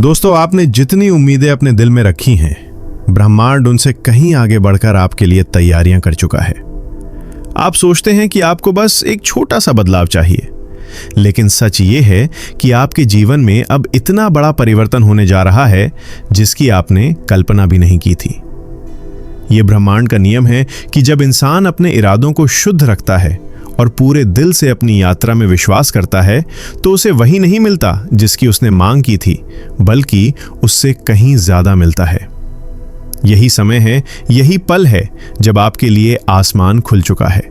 दोस्तों, आपने जितनी उम्मीदें अपने दिल में रखी हैं, ब्रह्मांड उनसे कहीं आगे बढ़कर आपके लिए तैयारियां कर चुका है। आप सोचते हैं कि आपको बस एक छोटा सा बदलाव चाहिए, लेकिन सच ये है कि आपके जीवन में अब इतना बड़ा परिवर्तन होने जा रहा है जिसकी आपने कल्पना भी नहीं की थी। ये ब्रह्मांड का नियम है कि जब इंसान अपने इरादों को शुद्ध रखता है और पूरे दिल से अपनी यात्रा में विश्वास करता है, तो उसे वही नहीं मिलता जिसकी उसने मांग की थी, बल्कि उससे कहीं ज्यादा मिलता है। यही समय है, यही पल है जब आपके लिए आसमान खुल चुका है।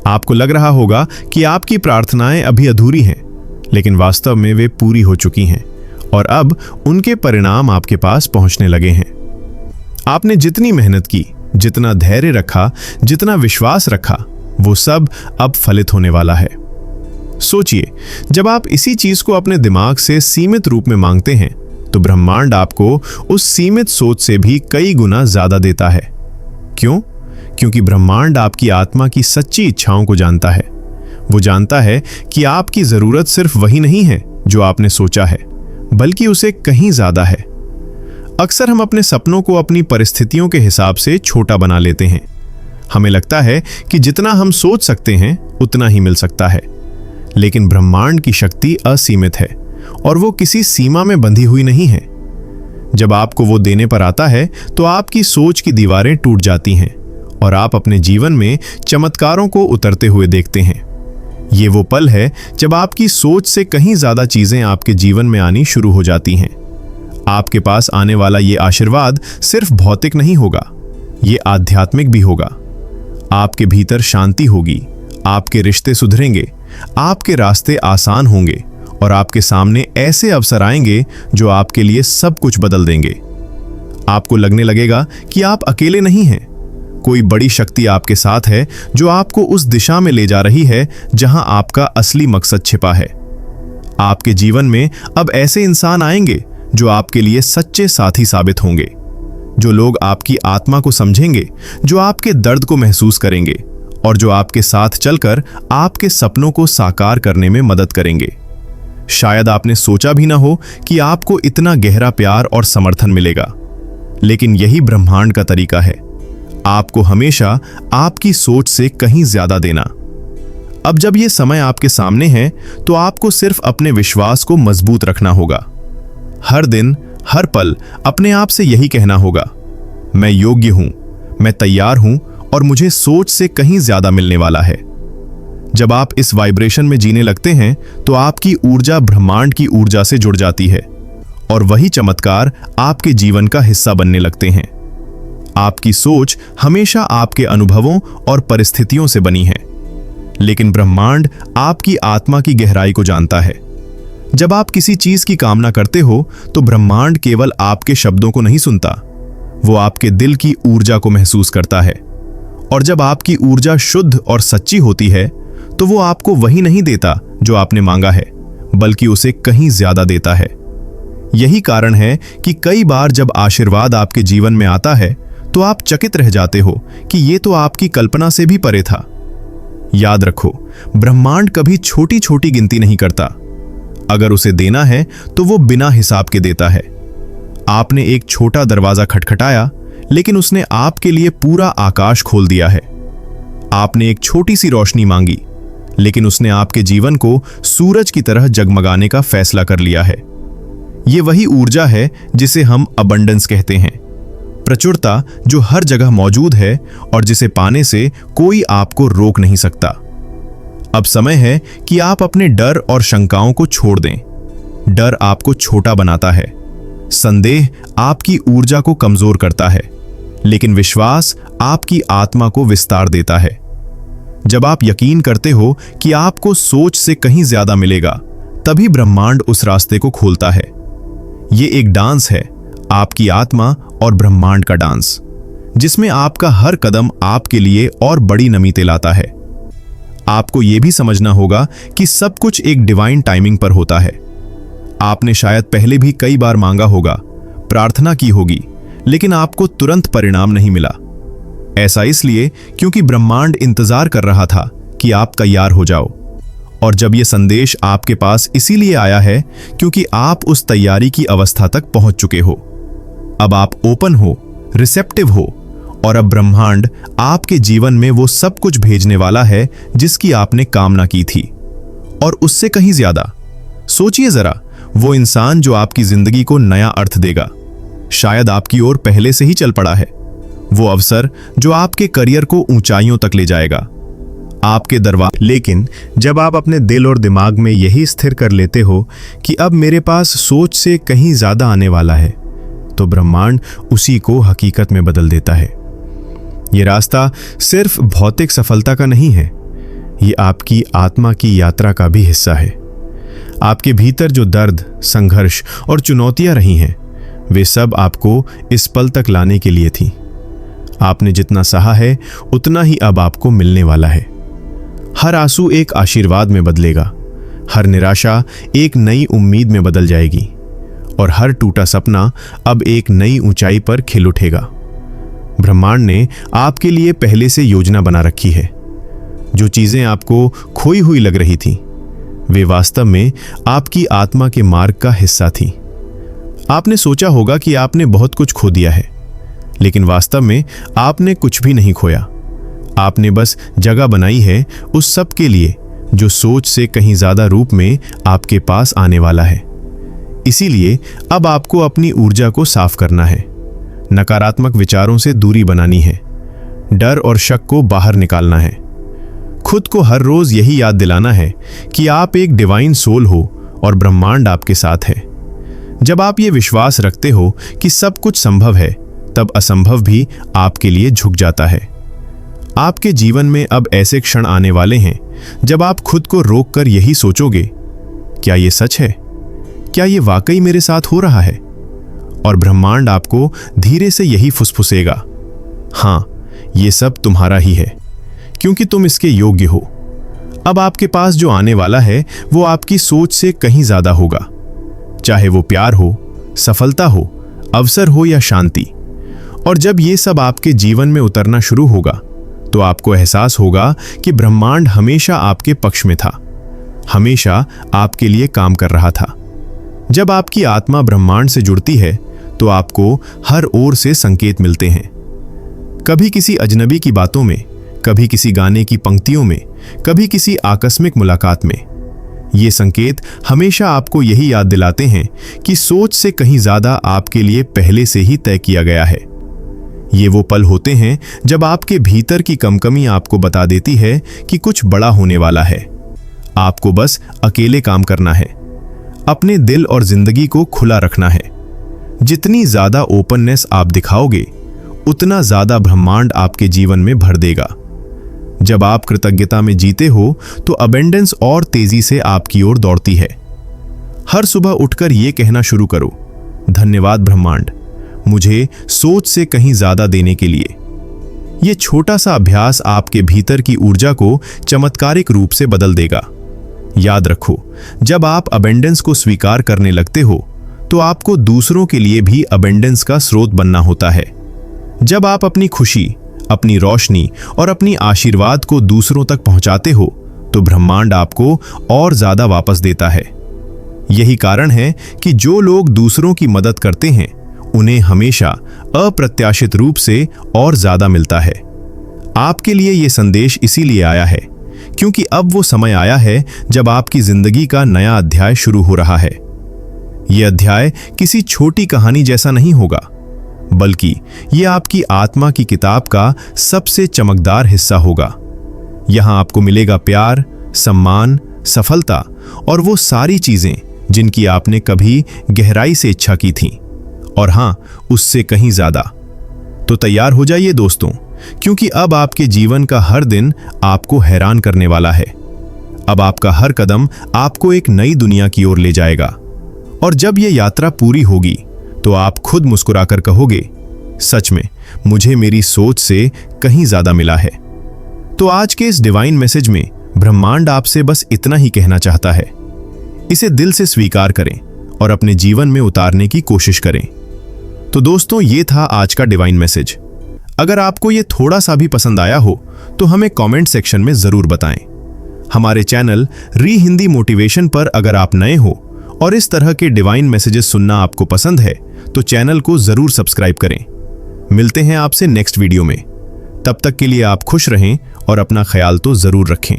आपको लग रहा होगा कि आपकी प्रार्थनाएं अभी अधूरी हैं, लेकिन वास्तव में वे पूरी हो चुकी हैं और अब उनके परिणाम आपके पास पहुंचने लगे हैं। आपने जितनी मेहनत की, जितना धैर्य रखा, जितना विश्वास रखा, वो सब अब फलित होने वाला है। सोचिए, जब आप इसी चीज को अपने दिमाग से सीमित रूप में मांगते हैं, तो ब्रह्मांड आपको उस सीमित सोच से भी कई गुना ज्यादा देता है। क्यों? क्योंकि ब्रह्मांड आपकी आत्मा की सच्ची इच्छाओं को जानता है। वो जानता है कि आपकी जरूरत सिर्फ वही नहीं है जो आपने सोचा है, बल्कि उसे कहीं ज्यादा है। अक्सर हम अपने सपनों को अपनी परिस्थितियों के हिसाब से छोटा बना लेते हैं। हमें लगता है कि जितना हम सोच सकते हैं उतना ही मिल सकता है, लेकिन ब्रह्मांड की शक्ति असीमित है और वो किसी सीमा में बंधी हुई नहीं है। जब आपको वो देने पर आता है, तो आपकी सोच की दीवारें टूट जाती हैं और आप अपने जीवन में चमत्कारों को उतरते हुए देखते हैं। ये वो पल है जब आपकी सोच से कहीं ज्यादा चीजें आपके जीवन में आनी शुरू हो जाती हैं। आपके पास आने वाला ये आशीर्वाद सिर्फ भौतिक नहीं होगा, ये आध्यात्मिक भी होगा। आपके भीतर शांति होगी, आपके रिश्ते सुधरेंगे, आपके रास्ते आसान होंगे और आपके सामने ऐसे अवसर आएंगे जो आपके लिए सब कुछ बदल देंगे। आपको लगने लगेगा कि आप अकेले नहीं हैं। कोई बड़ी शक्ति आपके साथ है जो आपको उस दिशा में ले जा रही है जहां आपका असली मकसद छिपा है। आपके जीवन में अब ऐसे इंसान आएंगे जो आपके लिए सच्चे साथी साबित होंगे, जो लोग आपकी आत्मा को समझेंगे, जो आपके दर्द को महसूस करेंगे और जो आपके साथ चलकर आपके सपनों को साकार करने में मदद करेंगे। शायद आपने सोचा भी ना हो कि आपको इतना गहरा प्यार और समर्थन मिलेगा, लेकिन यही ब्रह्मांड का तरीका है, आपको हमेशा आपकी सोच से कहीं ज्यादा देना। अब जब यह समय आपके सामने है, तो आपको सिर्फ अपने विश्वास को मजबूत रखना होगा। हर दिन, हर पल अपने आप से यही कहना होगा, मैं योग्य हूं, मैं तैयार हूं और मुझे सोच से कहीं ज्यादा मिलने वाला है। जब आप इस वाइब्रेशन में जीने लगते हैं, तो आपकी ऊर्जा ब्रह्मांड की ऊर्जा से जुड़ जाती है और वही चमत्कार आपके जीवन का हिस्सा बनने लगते हैं। आपकी सोच हमेशा आपके अनुभवों और परिस्थितियों से बनी है, लेकिन ब्रह्मांड आपकी आत्मा की गहराई को जानता है। जब आप किसी चीज की कामना करते हो, तो ब्रह्मांड केवल आपके शब्दों को नहीं सुनता, वो आपके दिल की ऊर्जा को महसूस करता है। और जब आपकी ऊर्जा शुद्ध और सच्ची होती है, तो वो आपको वही नहीं देता जो आपने मांगा है, बल्कि उसे कहीं ज्यादा देता है। यही कारण है कि कई बार जब आशीर्वाद आपके जीवन में आता है, तो आप चकित रह जाते हो कि ये तो आपकी कल्पना से भी परे था। याद रखो, ब्रह्मांड कभी छोटी छोटी गिनती नहीं करता। अगर उसे देना है तो वो बिना हिसाब के देता है। आपने एक छोटा दरवाजा खटखटाया, लेकिन उसने आपके लिए पूरा आकाश खोल दिया है। आपने एक छोटी सी रोशनी मांगी, लेकिन उसने आपके जीवन को सूरज की तरह जगमगाने का फैसला कर लिया है। ये वही ऊर्जा है जिसे हम अबंडेंस कहते हैं, प्रचुरता जो हर जगह मौजूद है और जिसे पाने से कोई आपको रोक नहीं सकता। अब समय है कि आप अपने डर और शंकाओं को छोड़ दें। डर आपको छोटा बनाता है, संदेह आपकी ऊर्जा को कमजोर करता है, लेकिन विश्वास आपकी आत्मा को विस्तार देता है। जब आप यकीन करते हो कि आपको सोच से कहीं ज्यादा मिलेगा, तभी ब्रह्मांड उस रास्ते को खोलता है। ये एक डांस है, आपकी आत्मा और ब्रह्मांड का डांस, जिसमें आपका हर कदम आपके लिए और बड़ी नमीते लाता है। आपको यह भी समझना होगा कि सब कुछ एक डिवाइन टाइमिंग पर होता है। आपने शायद पहले भी कई बार मांगा होगा, प्रार्थना की होगी, लेकिन आपको तुरंत परिणाम नहीं मिला। ऐसा इसलिए क्योंकि ब्रह्मांड इंतजार कर रहा था कि आप तैयार हो जाओ। और जब ये संदेश आपके पास इसीलिए आया है क्योंकि आप उस तैयारी की अवस्था तक पहुंच चुके हो। अब आप ओपन हो, रिसेप्टिव हो, और अब ब्रह्मांड आपके जीवन में वो सब कुछ भेजने वाला है जिसकी आपने कामना की थी, और उससे कहीं ज्यादा। सोचिए जरा, वो इंसान जो आपकी जिंदगी को नया अर्थ देगा, शायद आपकी ओर पहले से ही चल पड़ा है। वो अवसर जो आपके करियर को ऊंचाइयों तक ले जाएगा, आपके दरवाजे। लेकिन जब आप अपने दिल और दिमाग में यही स्थिर कर लेते हो कि अब मेरे पास सोच से कहीं ज्यादा आने वाला है, तो ब्रह्मांड उसी को हकीकत में बदल देता है। ये रास्ता सिर्फ भौतिक सफलता का नहीं है, ये आपकी आत्मा की यात्रा का भी हिस्सा है। आपके भीतर जो दर्द, संघर्ष और चुनौतियां रही हैं, वे सब आपको इस पल तक लाने के लिए थी। आपने जितना सहा है उतना ही अब आपको मिलने वाला है। हर आंसू एक आशीर्वाद में बदलेगा, हर निराशा एक नई उम्मीद में बदल जाएगी, और हर टूटा सपना अब एक नई ऊंचाई पर खिल उठेगा। ब्रह्मांड ने आपके लिए पहले से योजना बना रखी है। जो चीजें आपको खोई हुई लग रही थी, वे वास्तव में आपकी आत्मा के मार्ग का हिस्सा थी। आपने सोचा होगा कि आपने बहुत कुछ खो दिया है, लेकिन वास्तव में आपने कुछ भी नहीं खोया। आपने बस जगह बनाई है उस सब के लिए जो सोच से कहीं ज्यादा रूप में आपके पास आने वाला है। इसीलिए अब आपको अपनी ऊर्जा को साफ करना है, नकारात्मक विचारों से दूरी बनानी है, डर और शक को बाहर निकालना है। खुद को हर रोज यही याद दिलाना है कि आप एक डिवाइन सोल हो और ब्रह्मांड आपके साथ है। जब आप ये विश्वास रखते हो कि सब कुछ संभव है, तब असंभव भी आपके लिए झुक जाता है। आपके जीवन में अब ऐसे क्षण आने वाले हैं जब आप खुद को रोककर यही सोचोगे, क्या ये सच है? क्या ये वाकई मेरे साथ हो रहा है? और ब्रह्मांड आपको धीरे से यही फुसफुसेगा, हाँ, ये सब तुम्हारा ही है, क्योंकि तुम इसके योग्य हो। अब आपके पास जो आने वाला है वो आपकी सोच से कहीं ज्यादा होगा, चाहे वो प्यार हो, सफलता हो, अवसर हो या शांति। और जब ये सब आपके जीवन में उतरना शुरू होगा, तो आपको एहसास होगा कि ब्रह्मांड हमेशा आपके पक्ष में था, हमेशा आपके लिए काम कर रहा था। जब आपकी आत्मा ब्रह्मांड से जुड़ती है, तो आपको हर ओर से संकेत मिलते हैं। कभी किसी अजनबी की बातों में, कभी किसी गाने की पंक्तियों में, कभी किसी आकस्मिक मुलाकात में। ये संकेत हमेशा आपको यही याद दिलाते हैं कि सोच से कहीं ज्यादा आपके लिए पहले से ही तय किया गया है। ये वो पल होते हैं जब आपके भीतर की कमकमी आपको बता देती है कि कुछ बड़ा होने वाला है। आपको बस अकेले काम करना है, अपने दिल और जिंदगी को खुला रखना है। जितनी ज्यादा ओपननेस आप दिखाओगे, उतना ज्यादा ब्रह्मांड आपके जीवन में भर देगा। जब आप कृतज्ञता में जीते हो, तो अबेंडेंस और तेजी से आपकी ओर दौड़ती है। हर सुबह उठकर यह कहना शुरू करो, धन्यवाद ब्रह्मांड, मुझे सोच से कहीं ज्यादा देने के लिए। यह छोटा सा अभ्यास आपके भीतर की ऊर्जा को चमत्कारिक रूप से बदल देगा। याद रखो, जब आप अबेंडेंस को स्वीकार करने लगते हो, तो आपको दूसरों के लिए भी अबेंडेंस का स्रोत बनना होता है। जब आप अपनी खुशी, अपनी रोशनी और अपनी आशीर्वाद को दूसरों तक पहुंचाते हो, तो ब्रह्मांड आपको और ज्यादा वापस देता है। यही कारण है कि जो लोग दूसरों की मदद करते हैं, उन्हें हमेशा अप्रत्याशित रूप से और ज्यादा मिलता है। आपके लिए यह संदेश इसीलिए आया है क्योंकि अब वो समय आया है जब आपकी जिंदगी का नया अध्याय शुरू हो रहा है। यह अध्याय किसी छोटी कहानी जैसा नहीं होगा, बल्कि यह आपकी आत्मा की किताब का सबसे चमकदार हिस्सा होगा। यहां आपको मिलेगा प्यार, सम्मान, सफलता और वो सारी चीजें जिनकी आपने कभी गहराई से इच्छा की थी, और हां, उससे कहीं ज्यादा। तो तैयार हो जाइए दोस्तों, क्योंकि अब आपके जीवन का हर दिन आपको हैरान करने वाला है। अब आपका हर कदम आपको एक नई दुनिया की ओर ले जाएगा, और जब यह यात्रा पूरी होगी, तो आप खुद मुस्कुराकर कहोगे, सच में मुझे मेरी सोच से कहीं ज्यादा मिला है। तो आज के इस डिवाइन मैसेज में ब्रह्मांड आपसे बस इतना ही कहना चाहता है। इसे दिल से स्वीकार करें और अपने जीवन में उतारने की कोशिश करें। तो दोस्तों, ये था आज का डिवाइन मैसेज। अगर आपको ये थोड़ा सा भी पसंद आया हो, तो हमें कमेंट सेक्शन में जरूर बताएं। हमारे चैनल री हिंदी मोटिवेशन पर अगर आप नए हो और इस तरह के डिवाइन मैसेजेस सुनना आपको पसंद है तो चैनल को जरूर सब्सक्राइब करें। मिलते हैं आपसे नेक्स्ट वीडियो में। तब तक के लिए आप खुश रहें और अपना ख्याल तो जरूर रखें।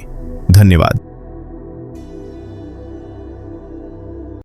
धन्यवाद।